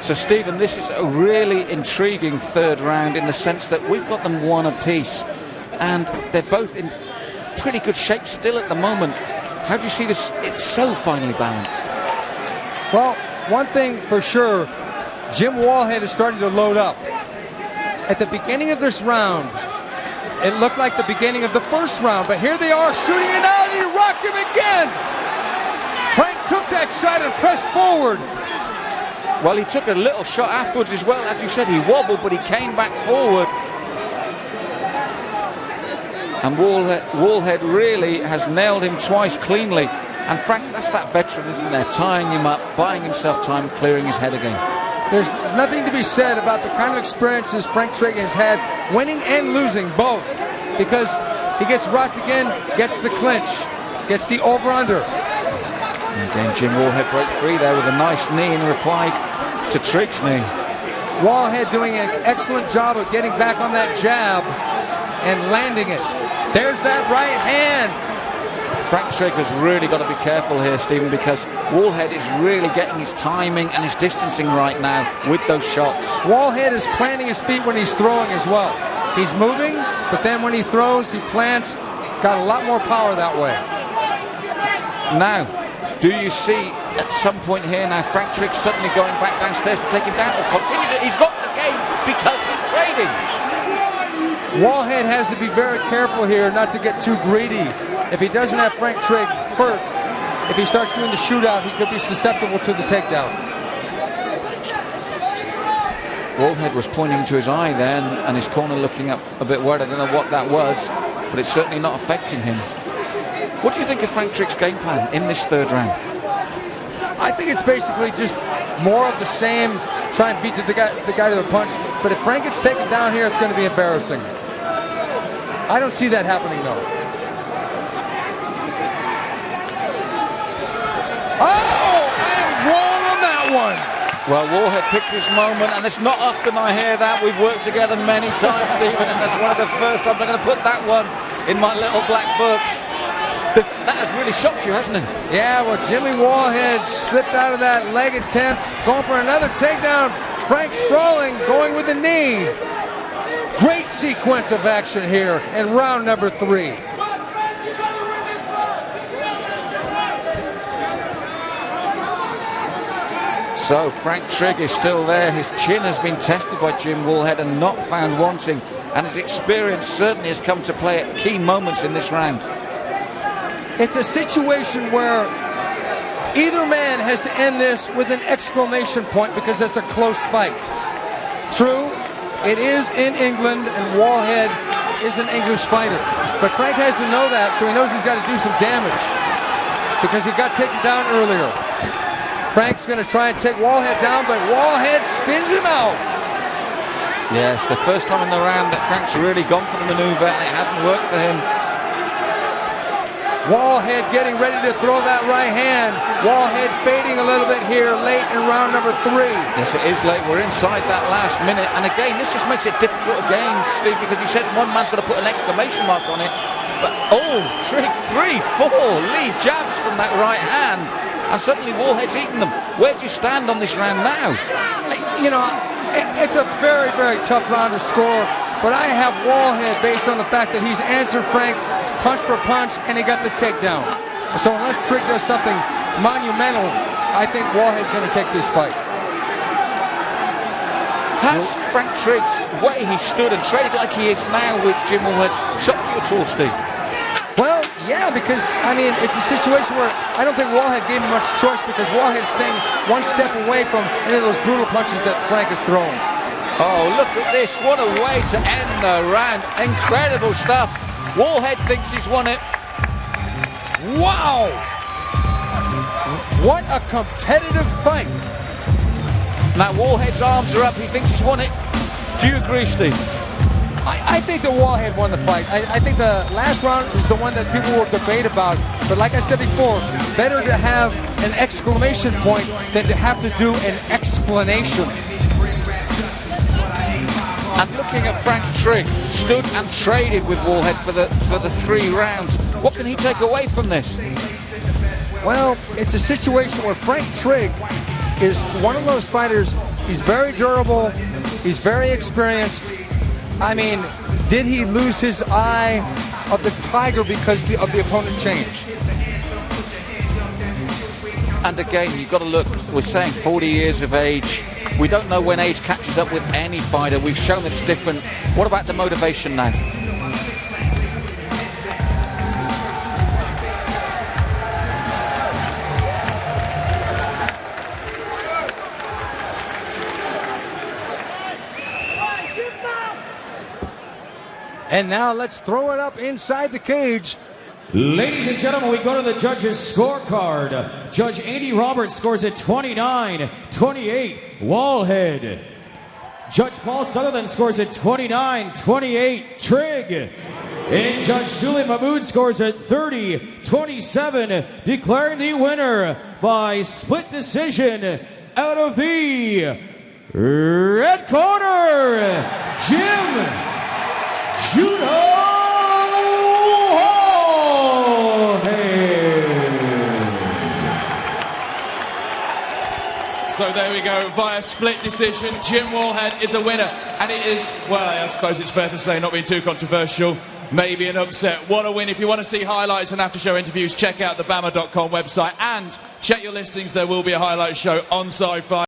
So, Stephen, this is a really intriguing third round in the sense that we've got them one apiece, and they're both in pretty good shape still at the moment. How do you see this? It's so finely balanced. Well, one thing for sure, Jim Wallhead is starting to load up. At the beginning of this round, it looked like the beginning of the first round, but here they are shooting it out, and he rocked him again. Frank took that shot and pressed forward. Well, he took a little shot afterwards as well. As you said, he wobbled, but he came back forward. And Wallhead really has nailed him twice cleanly. And Frank, that's that veteran, isn't there? Tying him up, buying himself time, clearing his head again. There's nothing to be said about the kind of experiences Frank Trigg has had, winning and losing both, because he gets rocked again, gets the clinch, gets the over-under. Again, Jim Wallhead broke free there with a nice knee in reply to Trigg's knee. Wallhead doing an excellent job of getting back on that jab and landing it. There's that right hand. Frank Trigg has really got to be careful here, Stephen, because Wallhead is really getting his timing and his distancing right now with those shots. Wallhead is planting his feet when he's throwing as well. He's moving, but then when he throws, he plants. Got a lot more power that way. Now, do you see at some point here now Frank Trigg suddenly going back downstairs to take him down, or continue to? He's got the game because he's trading. Wallhead has to be very careful here not to get too greedy. If he doesn't have Frank Trigg hurt, if he starts doing the shootout, he could be susceptible to the takedown. Wallhead was pointing to his eye there, and his corner looking up a bit worried. I don't know what that was, but it's certainly not affecting him. What do you think of Frank Trigg's game plan in this third round? I think it's basically just more of the same, try and beat the guy to the punch. But if Frank gets taken down here, it's going to be embarrassing. I don't see that happening, though. Oh, and wrong on that one. Well, Wallhead picked his moment, and it's not often I hear that. We've worked together many times, Stephen, and that's one of the first times I'm going to put that one in my little black book. That has really shocked you, hasn't it? Yeah, well, Jimmy Wallhead slipped out of that leg attempt, going for another takedown. Frank sprawling, going with the knee. Great sequence of action here in round number 3. So Frank Trigg is still there. His chin has been tested by Jim Wallhead and not found wanting. And his experience certainly has come to play at key moments in this round. It's a situation where either man has to end this with an exclamation point because it's a close fight. True, it is in England and Wallhead is an English fighter. But Frank has to know that, so he knows he's got to do some damage because he got taken down earlier. Frank's going to try and take Wallhead down, but Wallhead spins him out. Yes, the first time in the round that Frank's really gone for the maneuver, and it hasn't worked for him. Wallhead getting ready to throw that right hand. Wallhead fading a little bit here late in round number 3. Yes, it is late. We're inside that last minute. And again, this just makes it difficult again, Steve, because you said one man's going to put an exclamation mark on it. But, oh, Trigg, 3, 4 lead jabs from that right hand. And suddenly Wallhead's eaten them. Where do you stand on this round now? You know, it's a very, very tough round to score. But I have Wallhead based on the fact that he's answered Frank punch for punch, and he got the takedown. So unless Trigg does something monumental, I think Wallhead's going to take this fight. Has Frank Trigg's way he stood and traded like he is now with Jim Wallhead shocked you at all, Steve? Well, yeah, because, I mean, it's a situation where I don't think Wallhead gave him much choice because Wallhead's staying one step away from any of those brutal punches that Frank is throwing. Oh, look at this. What a way to end the round. Incredible stuff. Wallhead thinks he's won it. Wow! What a competitive fight. Now Wallhead's arms are up. He thinks he's won it. Do you agree, Steve? I think that Wallhead won the fight. I think the last round is the one that people will debate about. But like I said before, better to have an exclamation point than to have to do an explanation. And looking at Frank Trigg, stood and traded with Wallhead for the 3 rounds. What can he take away from this? Well, it's a situation where Frank Trigg is one of those fighters. He's very durable. He's very experienced. I mean, did he lose his eye of the tiger because of the opponent changed? And again, you've got to look, we're saying 40 years of age. We don't know when age catches up with any fighter. We've shown that it's different. What about the motivation now? And now let's throw it up inside the cage. Ladies and gentlemen, we go to the judges' scorecard. Judge Andy Roberts scores at 29-28, Wallhead. Judge Paul Sutherland scores at 29-28, Trigg. And Judge Julian Mahmood scores at 30-27, declaring the winner by split decision out of the red corner, Jim Judo. So there we go, via split decision, Jim Wallhead is a winner. And it is, well, I suppose it's fair to say, not being too controversial, maybe an upset. What a win. If you want to see highlights and after-show interviews, check out the BAMMA.com website and check your listings. There will be a highlight show on Sci-Fi.